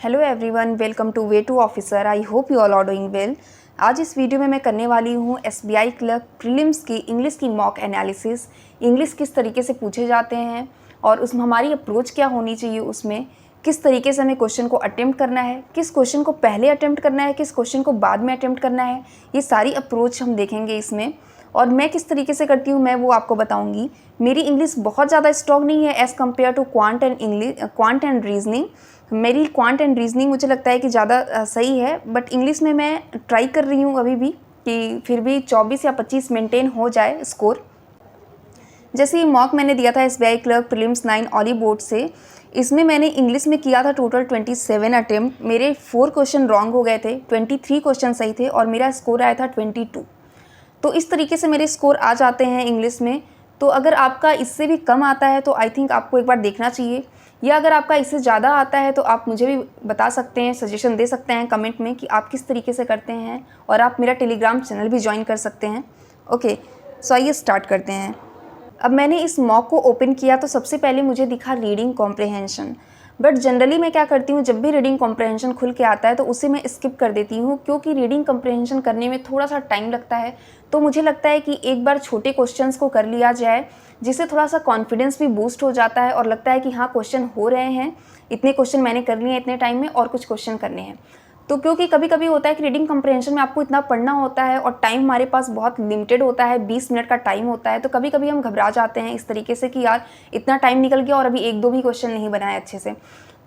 Hello everyone, welcome to way to officer. I hope you all are doing well. आज इस video में मैं करने वाली हूँ एसबीआई क्लर्क प्रीलिम्स की इंग्लिश की मॉक एनालिसिस। इंग्लिश किस तरीके से पूछे जाते हैं और उसमें हमारी अप्रोच क्या होनी चाहिए, उसमें किस तरीके से हमें क्वेश्चन को अटेम्प्ट करना है, किस क्वेश्चन को पहले अटेम्प्ट करना है, किस क्वेश्चन को बाद में अटेम्प्ट करना है, ये सारी अप्रोच हम देखेंगे इसमें। और मैं किस तरीके से करती हूँ मैं वो आपको बताऊँगी। मेरी इंग्लिश बहुत ज़्यादा स्ट्रॉन्ग नहीं है as compare to quant and reasoning. मेरी क्वांट एंड रीजनिंग मुझे लगता है कि ज़्यादा सही है, बट इंग्लिश में मैं ट्राई कर रही हूँ अभी भी कि फिर भी 24 या 25 मेंटेन हो जाए स्कोर। जैसे ये मॉक मैंने दिया था एसबीआई क्लर्क प्रीलिम्स 9 ऑली बोर्ड से, इसमें मैंने इंग्लिश में किया था टोटल 27 अटेम्प्ट। मेरे 4 क्वेश्चन रॉन्ग हो गए थे, 23 क्वेश्चन सही थे और मेरा स्कोर आया था 22। तो इस तरीके से मेरे स्कोर आ जाते हैं इंग्लिश में। तो अगर आपका इससे भी कम आता है तो आई थिंक आपको एक बार देखना चाहिए, या अगर आपका इससे ज़्यादा आता है तो आप मुझे भी बता सकते हैं, सजेशन दे सकते हैं कमेंट में कि आप किस तरीके से करते हैं, और आप मेरा टेलीग्राम चैनल भी ज्वाइन कर सकते हैं। ओके, सो आइए स्टार्ट करते हैं। अब मैंने इस मॉक को ओपन किया तो सबसे पहले मुझे दिखा रीडिंग कॉम्प्रिहेंशन। बट जनरली मैं क्या करती हूँ, जब भी रीडिंग कॉम्प्रिहेंशन खुल के आता है तो उसे मैं स्किप कर देती हूँ, क्योंकि रीडिंग कॉम्प्रिहेंशन करने में थोड़ा सा टाइम लगता है। तो मुझे लगता है कि एक बार छोटे क्वेश्चंस को कर लिया जाए, जिससे थोड़ा सा कॉन्फिडेंस भी बूस्ट हो जाता है और लगता है कि हाँ क्वेश्चन हो रहे हैं, इतने क्वेश्चन मैंने कर लिए हैं इतने टाइम में और कुछ क्वेश्चन करने हैं। तो क्योंकि कभी कभी होता है कि रीडिंग कम्प्रहेंशन में आपको इतना पढ़ना होता है और टाइम हमारे पास बहुत लिमिटेड होता है, 20 मिनट का टाइम होता है, तो कभी कभी हम घबरा जाते हैं इस तरीके से कि यार इतना टाइम निकल गया और अभी एक दो भी क्वेश्चन नहीं बनाए अच्छे से।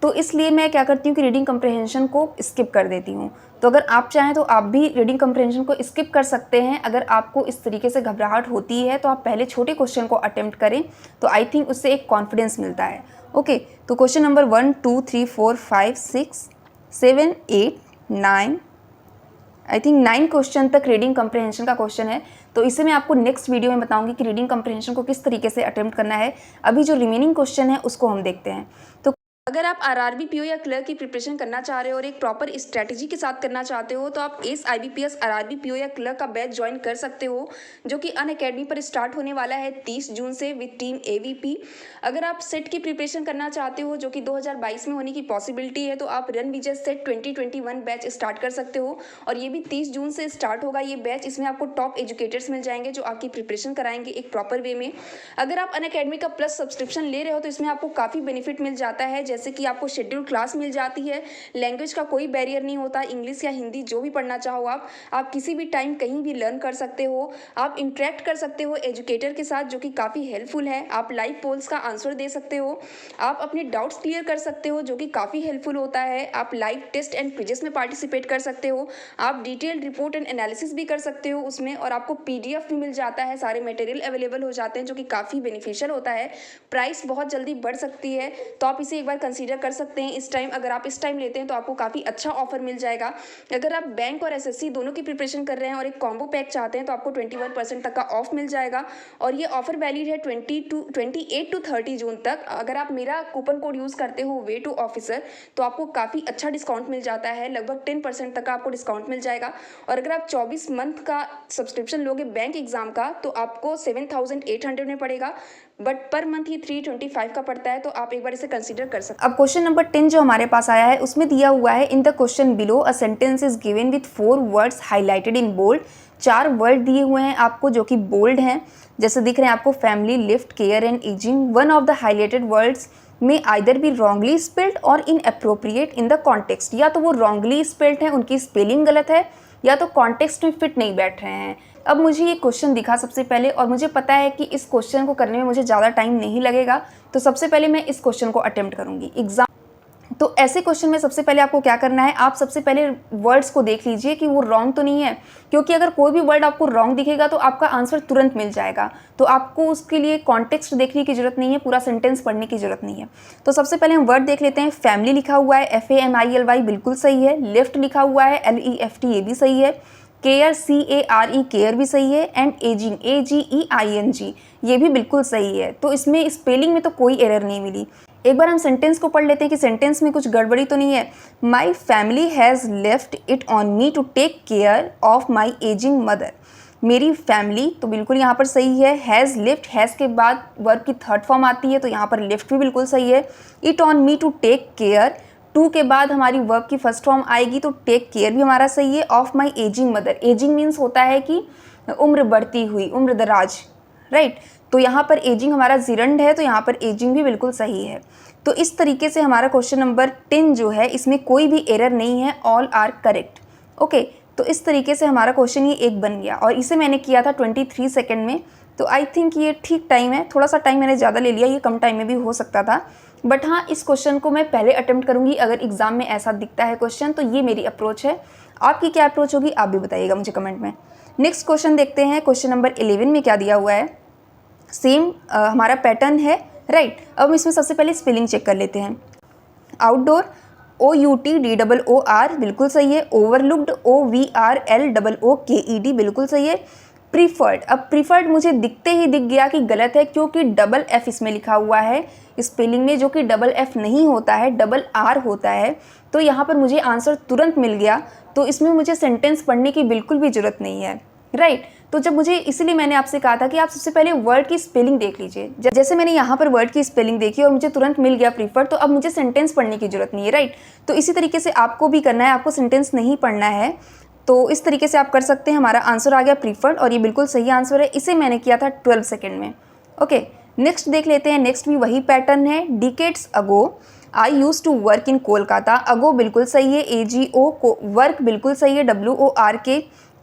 तो इसलिए मैं क्या करती हूँ कि रीडिंग कम्प्रहेंशन को स्किप कर देती हूँ। तो अगर आप चाहें तो आप भी रीडिंग कम्प्रहेंशन को स्किप कर सकते हैं। अगर आपको इस तरीके से घबराहट होती है तो आप पहले छोटे क्वेश्चन को अटेम्प्ट करें, तो आई थिंक उससे एक कॉन्फिडेंस मिलता है। ओके, तो question number 1 2 3 4 5 6 7 8 9, I think 9 question तक रीडिंग कम्प्रहेंशन का क्वेश्चन है। तो इसे मैं आपको नेक्स्ट वीडियो में बताऊंगी कि रीडिंग कम्प्रहेंशन को किस तरीके से अटेम्प्ट करना है। अभी जो रिमेनिंग क्वेश्चन है उसको हम देखते हैं। तो अगर आप आरआरबी पीओ या क्लर्क की प्रिपरेशन करना चाह रहे हो और एक प्रॉपर स्ट्रैटेजी के साथ करना चाहते हो, तो आप एस आईबीपीएस आरआरबी पीओ या क्लर्क का बैच ज्वाइन कर सकते हो, जो कि अनअकैडमी पर स्टार्ट होने वाला है 30 जून से विद टीम एवीपी। अगर आप सेट की प्रिपरेशन करना चाहते हो, जो कि 2022 में होने की पॉसिबिलिटी है, तो आप रन विजय सेट 2021 बैच स्टार्ट कर सकते हो, और ये भी 30 जून से स्टार्ट होगा ये बैच। इसमें आपको टॉप एजुकेटर्स मिल जाएंगे जो आपकी प्रिपरेशन कराएंगे एक प्रॉपर वे में। अगर आप अनअकैडमी का प्लस सब्सक्रिप्शन ले रहे हो तो इसमें आपको काफ़ी बेनिफिट मिल जाता है, जैसे कि आपको शेड्यूल क्लास मिल जाती है, लैंग्वेज का कोई बैरियर नहीं होता, इंग्लिश या हिंदी जो भी पढ़ना चाहो आप किसी भी टाइम कहीं भी लर्न कर सकते हो। आप इंटरेक्ट कर सकते हो एजुकेटर के साथ, जो कि काफ़ी हेल्पफुल है। आप लाइव पोल्स का आंसर दे सकते हो, आप अपने डाउट्स क्लियर कर सकते हो, जो कि काफ़ी हेल्पफुल होता है। आप लाइव टेस्ट एंड क्विजेस में पार्टिसिपेट कर सकते हो, आप डिटेल्ड रिपोर्ट एंड एनालिसिस भी कर सकते हो उसमें, और आपको पीडीएफ भी मिल जाता है, सारे मटेरियल अवेलेबल हो जाते हैं, जो कि काफ़ी बेनिफिशियल होता है। प्राइस बहुत जल्दी बढ़ सकती है, तो आप इसे एक बार कंसीडर कर सकते हैं इस टाइम। अगर आप इस टाइम लेते हैं तो आपको काफ़ी अच्छा ऑफर मिल जाएगा। अगर आप बैंक और एसएससी दोनों की प्रिपरेशन कर रहे हैं और एक कॉम्बो पैक चाहते हैं तो आपको 21% तक का ऑफ मिल जाएगा, और ये ऑफर वैलिड है 28 टू 30 जून तक। अगर आप मेरा कूपन कोड यूज़ करते हो वे टू ऑफिसर, तो आपको काफ़ी अच्छा डिस्काउंट मिल जाता है, लगभग 10% तक का आपको डिस्काउंट मिल जाएगा। और अगर आप 24 मंथ का सब्सक्रिप्शन लोगे बैंक एग्जाम का, तो आपको 7800 में पड़ेगा, बट पर मंथ ये 325 का पड़ता है। तो आप एक बार इसे कंसीडर कर सकते हैं। अब क्वेश्चन नंबर 10 जो हमारे पास आया है उसमें दिया हुआ है, in the question below a sentence is given with 4 words highlighted in bold. 4 word दिए हुए हैं आपको जो कि बोल्ड हैं, जैसे दिख रहे हैं आपको family, lift, care and ageing. One of the highlighted words में आइदर बी रॉन्गली स्पेल्ड और इनअप्रोप्रिएट इन द कॉन्टेक्स्ट। या तो वो रॉन्गली स्पेल्ड है, उनकी स्पेलिंग गलत है, या तो कॉन्टेक्स्ट में फिट नहीं बैठ रहे हैं। अब मुझे ये क्वेश्चन दिखा सबसे पहले, और मुझे पता है कि इस क्वेश्चन को करने में मुझे ज़्यादा टाइम नहीं लगेगा, तो सबसे पहले मैं इस क्वेश्चन को अटेम्प्ट करूँगी एग्जाम। तो ऐसे क्वेश्चन में सबसे पहले आपको क्या करना है, आप सबसे पहले वर्ड्स को देख लीजिए कि वो रॉन्ग तो नहीं है, क्योंकि अगर कोई भी वर्ड आपको रॉन्ग दिखेगा तो आपका आंसर तुरंत मिल जाएगा। तो आपको उसके लिए कॉन्टेक्स्ट देखने की जरूरत नहीं है, पूरा सेंटेंस पढ़ने की जरूरत नहीं है। तो सबसे पहले हम वर्ड देख लेते हैं। फैमिली लिखा हुआ है FAMILY, बिल्कुल सही है। लिफ्ट लिखा हुआ है LEFT, ये भी सही है। केयर CARE, केयर भी सही है। एंड एजिंग AGEING, ये भी बिल्कुल सही है। तो इसमें स्पेलिंग में तो कोई एरर नहीं मिली। एक बार हम सेंटेंस को पढ़ लेते हैं कि सेंटेंस में कुछ गड़बड़ी तो नहीं है। My family has left it on me to take care of my aging mother. मेरी फैमिली तो बिल्कुल यहाँ पर सही है। हैज़ लिफ्ट, हैज़ के बाद वर्ब की थर्ड फॉर्म आती है, तो यहाँ पर लिफ्ट भी बिल्कुल सही है। It on me to take care, two के बाद हमारी वर्ब की फर्स्ट फॉर्म आएगी, तो टेक केयर भी हमारा सही है। Of my aging mother, ageing means होता है कि उम्र बढ़ती हुई, उम्र दराज, राइट। तो यहाँ पर एजिंग हमारा जिरंड है, तो यहाँ पर एजिंग भी बिल्कुल सही है। तो इस तरीके से हमारा क्वेश्चन नंबर 10 जो है इसमें कोई भी एरर नहीं है, ऑल आर करेक्ट। ओके, तो इस तरीके से हमारा क्वेश्चन ये एक बन गया और इसे मैंने किया था 23 सेकेंड में। तो आई थिंक ये ठीक टाइम है, थोड़ा सा टाइम मैंने ज़्यादा ले लिया, ये कम टाइम में भी हो सकता था, बट हाँ इस क्वेश्चन को मैं पहले अटेम्प्ट करूँगी। अगर एग्जाम में ऐसा दिखता है क्वेश्चन तो ये मेरी अप्रोच है। आपकी क्या अप्रोच होगी आप भी बताइएगा मुझे कमेंट में। नेक्स्ट क्वेश्चन देखते हैं, क्वेश्चन नंबर 11 में क्या दिया हुआ है। सेम हमारा पैटर्न है, राइट। अब हम इसमें सबसे पहले स्पेलिंग चेक कर लेते हैं। आउटडोर OUTDOOR बिल्कुल सही है। ओवरलुक्ड OVRLOOKED बिल्कुल सही है। प्रीफर्ड, अब प्रीफर्ड मुझे दिखते ही दिख गया कि गलत है, क्योंकि डबल F इसमें लिखा हुआ है स्पेलिंग में, जो कि डबल F नहीं होता है, डबल R होता है। तो यहाँ पर मुझे आंसर तुरंत मिल गया, तो इसमें मुझे सेंटेंस पढ़ने की बिल्कुल भी ज़रूरत नहीं है, राइट। तो जब मुझे, इसलिए मैंने आपसे कहा था कि आप सबसे पहले वर्ड की स्पेलिंग देख लीजिए। जैसे मैंने यहाँ पर वर्ड की स्पेलिंग देखी और मुझे तुरंत मिल गया प्रीफर्ड, तो अब मुझे सेंटेंस पढ़ने की जरूरत नहीं है, राइट। तो इसी तरीके से आपको भी करना है, आपको सेंटेंस नहीं पढ़ना है, तो इस तरीके से आप कर सकते हैं। हमारा आंसर आ गया प्रीफर्ड और ये बिल्कुल सही आंसर है। इसे मैंने किया था 12 सेकेंड में। ओके, नेक्स्ट देख लेते हैं। नेक्स्ट भी वही पैटर्न है। Decades ago I use to work in Kolkata, ago बिल्कुल सही है। AGO को वर्क बिल्कुल सही है, WORK।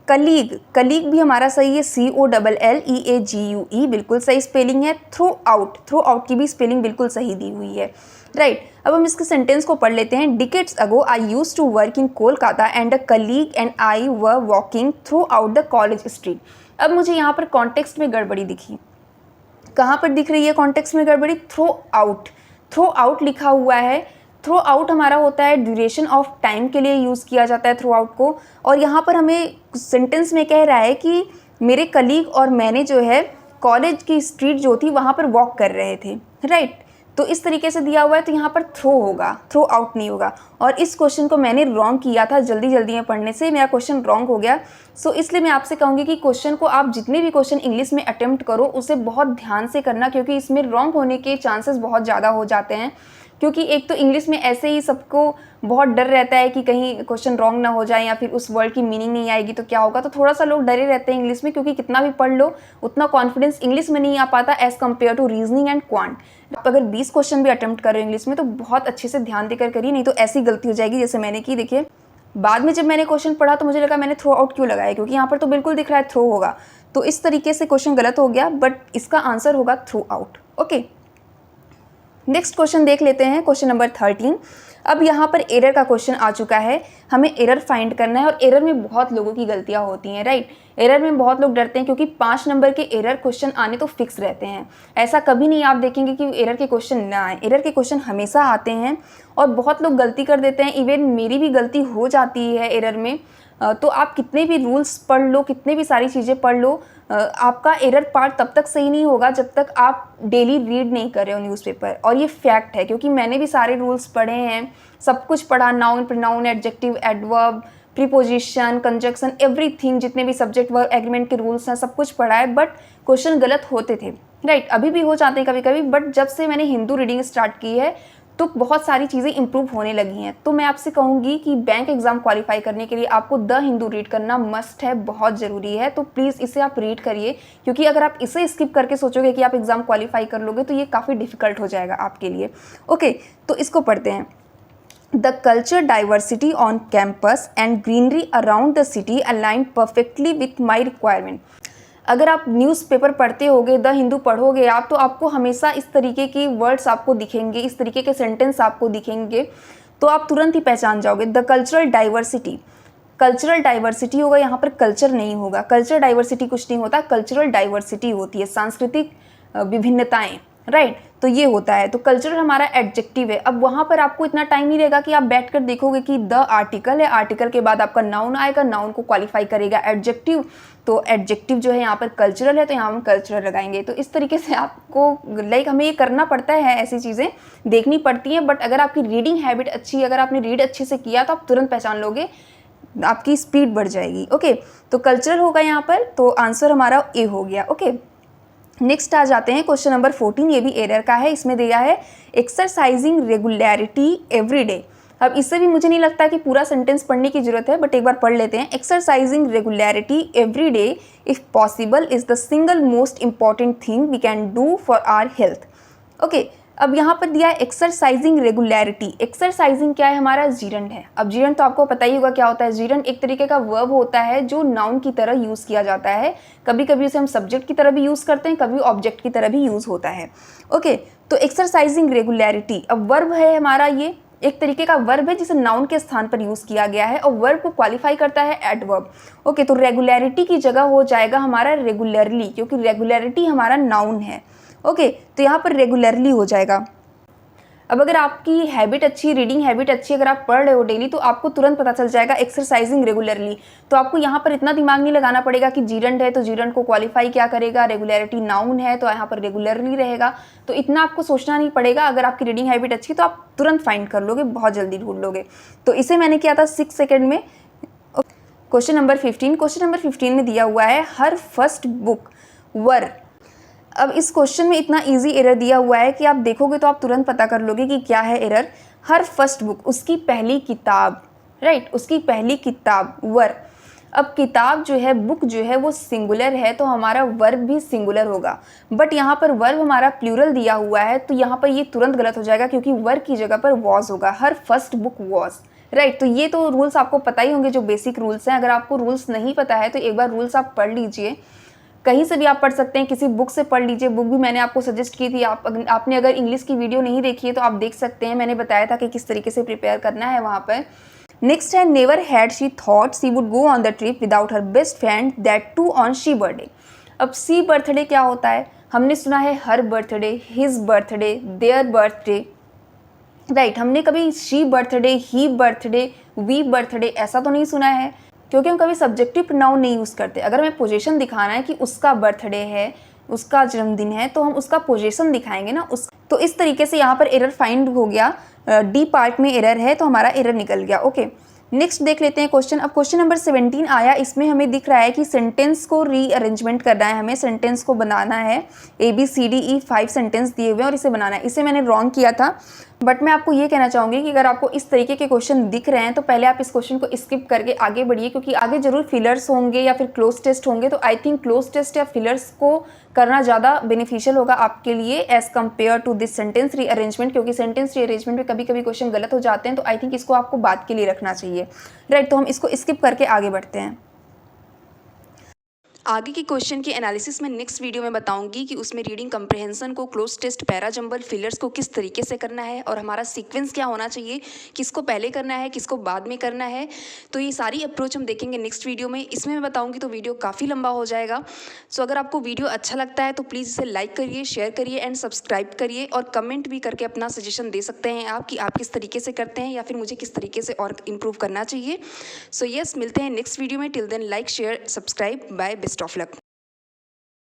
कलीग, कलीग भी हमारा सही है, COLLEAGUE बिल्कुल सही स्पेलिंग है। थ्रू आउट, थ्रू आउट की भी स्पेलिंग बिल्कुल सही दी हुई है, राइट। अब हम इसके सेंटेंस को पढ़ लेते हैं। Decades ago I use to work in Kolkata and a colleague and I were walking throughout the college street. अब मुझे यहाँ पर कॉन्टेक्स्ट में गड़बड़ी दिखी। कहाँ पर दिख रही है कॉन्टेक्स्ट में गड़बड़ी? थ्रू आउट, थ्रू आउट लिखा हुआ है। थ्रू आउट हमारा होता है ड्यूरेशन ऑफ टाइम के लिए यूज़ किया जाता है थ्रू आउट को, और यहाँ पर हमें सेंटेंस में कह रहा है कि मेरे कलीग और मैंने जो है कॉलेज की स्ट्रीट जो थी वहाँ पर वॉक कर रहे थे, राइट। तो इस तरीके से दिया हुआ है, तो यहाँ पर थ्रो होगा, थ्रो आउट नहीं होगा। और इस क्वेश्चन को मैंने रॉन्ग किया था, जल्दी जल्दी में पढ़ने से मेरा क्वेश्चन रॉन्ग हो गया। सो इसलिए मैं आपसे कहूँगी कि क्वेश्चन को आप जितने भी क्वेश्चन इंग्लिश में अटेम्प्ट करो उसे बहुत ध्यान से करना, क्योंकि इसमें रॉन्ग होने के चांसेस बहुत ज़्यादा हो जाते हैं। क्योंकि एक तो इंग्लिश में ऐसे ही सबको बहुत डर रहता है कि कहीं क्वेश्चन रॉन्ग ना हो जाए या फिर उस वर्ड की मीनिंग नहीं आएगी तो क्या होगा, तो थोड़ा सा लोग डरे रहते हैं इंग्लिश में, क्योंकि कितना भी पढ़ लो उतना कॉन्फिडेंस इंग्लिश में नहीं आ पाता as compare to reasoning and quant. अगर 20 क्वेश्चन भी अटेम्प्ट करो इंग्लिश में तो बहुत अच्छे से ध्यान देकर करिए, नहीं तो ऐसी गलती हो जाएगी जैसे मैंने की। देखिए बाद में जब मैंने क्वेश्चन पढ़ा तो मुझे लगा मैंने थ्रो आउट क्यों लगाया, क्योंकि यहाँ पर तो बिल्कुल दिख रहा है थ्रो होगा, तो इस तरीके से क्वेश्चन गलत हो गया, बट इसका आंसर होगा through out. Okay, next question देख लेते हैं, क्वेश्चन नंबर 13। अब यहाँ पर एरर का क्वेश्चन आ चुका है, हमें एरर फाइंड करना है, और एरर में बहुत लोगों की गलतियाँ होती हैं, राइट। एरर में बहुत लोग डरते हैं क्योंकि 5 नंबर के एरर क्वेश्चन आने तो फिक्स रहते हैं। ऐसा कभी नहीं आप देखेंगे कि एरर के क्वेश्चन ना आए, एरर के क्वेश्चन हमेशा आते हैं और बहुत लोग गलती कर देते हैं। इवन मेरी भी गलती हो जाती है एरर में। तो आप कितने भी रूल्स पढ़ लो, कितने भी सारी चीज़ें पढ़ लो, आपका एरर पार्ट तब तक सही नहीं होगा जब तक आप डेली रीड नहीं कर रहे हो न्यूज़पेपर। और ये फैक्ट है, क्योंकि मैंने भी सारे रूल्स पढ़े हैं, सब कुछ पढ़ा, noun, pronoun, adjective, adverb, preposition, conjunction, everything, जितने भी सब्जेक्ट वर्ब एग्रीमेंट के रूल्स हैं सब कुछ पढ़ा है, बट क्वेश्चन गलत होते थे, राइट। अभी भी हो जाते हैं कभी कभी, बट जब से मैंने हिंदू रीडिंग स्टार्ट की है तो बहुत सारी चीज़ें इंप्रूव होने लगी हैं। तो मैं आपसे कहूँगी कि बैंक एग्ज़ाम क्वालिफाई करने के लिए आपको द हिंदू रीड करना मस्ट है, बहुत ज़रूरी है। तो प्लीज़ इसे आप रीड करिए, क्योंकि अगर आप इसे स्किप करके सोचोगे कि आप एग्ज़ाम क्वालिफाई कर लोगे तो ये काफ़ी डिफ़िकल्ट हो जाएगा आपके लिए। ओके, तो इसको पढ़ते हैं। The culture diversity on campus and greenery around the city align perfectly with my requirement. अगर आप न्यूज़पेपर पढ़ते होगे, द हिंदू पढ़ोगे आप, तो आपको हमेशा इस तरीके की वर्ड्स आपको दिखेंगे, इस तरीके के सेंटेंस आपको दिखेंगे, तो आप तुरंत ही पहचान जाओगे। The cultural diversity, cultural diversity होगा, यहाँ पर कल्चर नहीं होगा। कल्चरल डाइवर्सिटी कुछ नहीं होता, कल्चरल डाइवर्सिटी होती है सांस्कृतिक विभिन्नताएं, राइट। तो ये होता है। तो कल्चरल हमारा एडजेक्टिव है। अब वहाँ पर आपको इतना टाइम नहीं रहेगा कि आप बैठकर देखोगे कि द आर्टिकल है, आर्टिकल के बाद आपका नाउन आएगा, नाउन को क्वालिफाई करेगा एडजेक्टिव, तो एडजेक्टिव जो है यहाँ पर कल्चरल है तो यहाँ हम कल्चरल लगाएंगे। तो इस तरीके से आपको हमें ये करना पड़ता है, ऐसी चीज़ें देखनी पड़ती हैं। बट अगर आपकी रीडिंग हैबिट अच्छी है, अगर आपने रीड अच्छे से किया तो आप तुरंत पहचान लोगे, आपकी स्पीड बढ़ जाएगी। ओके, तो कल्चरल होगा यहाँ पर, तो आंसर हमारा ए हो गया। ओके, नेक्स्ट आ जाते हैं क्वेश्चन नंबर 14। ये भी एरर का है, इसमें दिया है एक्सरसाइजिंग रेगुलरिटी एवरी डे। अब इससे भी मुझे नहीं लगता कि पूरा सेंटेंस पढ़ने की जरूरत है, बट एक बार पढ़ लेते हैं। Exercising regularity every day if possible is the single most important thing we can do for our health. Okay, अब यहाँ पर दिया है एक्सरसाइजिंग रेगुलरिटी। एक्सरसाइजिंग क्या है? हमारा जीरंड है। अब जीरंड तो आपको पता ही होगा क्या होता है। जीरंड एक तरीके का वर्ब होता है जो नाउन की तरह यूज़ किया जाता है। कभी कभी उसे हम सब्जेक्ट की तरह भी यूज़ करते हैं, कभी ऑब्जेक्ट की तरह भी यूज़ होता है। ओके, तो एक्सरसाइजिंग रेगुलरिटी अब वर्ब है हमारा, ये एक तरीके का वर्ब है जिसे नाउन के स्थान पर यूज़ किया गया है और वर्ब को क्वालिफाई करता है एडवर्ब। ओके, तो रेगुलरिटी की जगह हो जाएगा हमारा रेगुलरली, क्योंकि रेगुलरिटी हमारा नाउन है। ओके, तो यहाँ पर रेगुलरली हो जाएगा। अब अगर आपकी हैबिट अच्छी, रीडिंग हैबिट अच्छी, अगर आप पढ़ रहे हो डेली, तो आपको तुरंत पता चल जाएगा एक्सरसाइजिंग रेगुलरली। तो आपको यहाँ पर इतना दिमाग नहीं लगाना पड़ेगा कि जीरंड है तो जीरंड को क्वालिफाई क्या करेगा, रेगुलरिटी नाउन है तो यहाँ पर रेगुलरली रहेगा। तो इतना आपको सोचना नहीं पड़ेगा। अगर आपकी रीडिंग हैबिट अच्छी तो आप तुरंत फाइंड कर लोगे, बहुत जल्दी ढूंढ लोगे। तो इसे मैंने किया था 6 सेकेंड में। क्वेश्चन नंबर 15, क्वेश्चन नंबर 15 में दिया हुआ है हर फर्स्ट बुक वर। अब इस क्वेश्चन में इतना इजी एरर दिया हुआ है कि आप देखोगे तो आप तुरंत पता कर लोगे कि क्या है एरर। हर फर्स्ट बुक, उसकी पहली किताब, राइट, उसकी पहली किताब, वर। अब किताब जो है, बुक जो है वो सिंगुलर है तो हमारा वर्ब भी सिंगुलर होगा, बट यहाँ पर वर्ब हमारा प्लूरल दिया हुआ है तो यहाँ पर ये तुरंत गलत हो जाएगा क्योंकि वर्ब की जगह पर वॉज होगा। हर फर्स्ट बुक वॉज, राइट। तो ये तो रूल्स आपको पता ही होंगे, जो बेसिक रूल्स हैं। अगर आपको रूल्स नहीं पता है तो एक बार रूल्स आप पढ़ लीजिए, कहीं से भी आप पढ़ सकते हैं, किसी बुक से पढ़ लीजिए। बुक भी मैंने आपको सजेस्ट की थी। आपने अगर इंग्लिश की वीडियो नहीं देखी है तो आप देख सकते हैं, मैंने बताया था कि किस तरीके से प्रिपेयर करना है वहाँ पर। नेक्स्ट है never had she thought she would go on the trip without her best friend, that too on she birthday. अब सी बर्थडे क्या होता है? हमने सुना है her birthday, his birthday, their birthday, right. हमने कभी she birthday, he birthday, we birthday ऐसा तो नहीं सुना है, क्योंकि हम कभी सब्जेक्टिव प्रोनाउन नहीं यूज़ करते। अगर हमें पोजीशन दिखाना है कि उसका बर्थडे है, उसका जन्मदिन है, तो हम उसका पोजीशन दिखाएंगे ना उस। तो इस तरीके से यहाँ पर एरर फाइंड हो गया। डी पार्ट में एरर है तो हमारा एरर निकल गया। ओके, नेक्स्ट देख लेते हैं क्वेश्चन। अब क्वेश्चन नंबर 17 आया। इसमें हमें दिख रहा है कि सेंटेंस को रीअरेंजमेंट करना है, हमें सेंटेंस को बनाना है। ABCDE 5 सेंटेंस दिए हुए हैं और इसे बनाना है। इसे मैंने रॉन्ग किया था, बट मैं आपको ये कहना चाहूँगी कि अगर आपको इस तरीके के क्वेश्चन दिख रहे हैं तो पहले आप इस क्वेश्चन को स्किप करके आगे बढ़िए, क्योंकि आगे जरूर फिलर्स होंगे या फिर क्लोज टेस्ट होंगे। तो आई थिंक क्लोज टेस्ट या फिलर्स को करना ज़्यादा बेनिफिशियल होगा आपके लिए as compare to this sentence rearrangement, क्योंकि सेंटेंस रीअरेंजमेंट में कभी कभी क्वेश्चन गलत हो जाते हैं। तो आई थिंक इसको आपको बात के लिए रखना चाहिए, राइट। तो हम इसको स्किप करके आगे बढ़ते हैं। आगे के क्वेश्चन की एनालिसिस में नेक्स्ट वीडियो में बताऊंगी कि उसमें रीडिंग कंप्रहेंशन को, cloze test, para jumble, fillers को किस तरीके से करना है और हमारा सीक्वेंस क्या होना चाहिए, किसको पहले करना है, किसको बाद में करना है। तो ये सारी अप्रोच हम देखेंगे नेक्स्ट वीडियो में। इसमें मैं बताऊंगी तो वीडियो काफ़ी लंबा हो जाएगा। सो अगर आपको वीडियो अच्छा लगता है तो प्लीज़ इसे लाइक करिए, शेयर करिए एंड सब्सक्राइब करिए, और कमेंट भी करके अपना सजेशन दे सकते हैं आप कि आप किस तरीके से करते हैं या फिर मुझे किस तरीके से और इम्प्रूव करना चाहिए। सो यस, मिलते हैं नेक्स्ट वीडियो में। Till then like, share, subscribe. Bye, best of luck.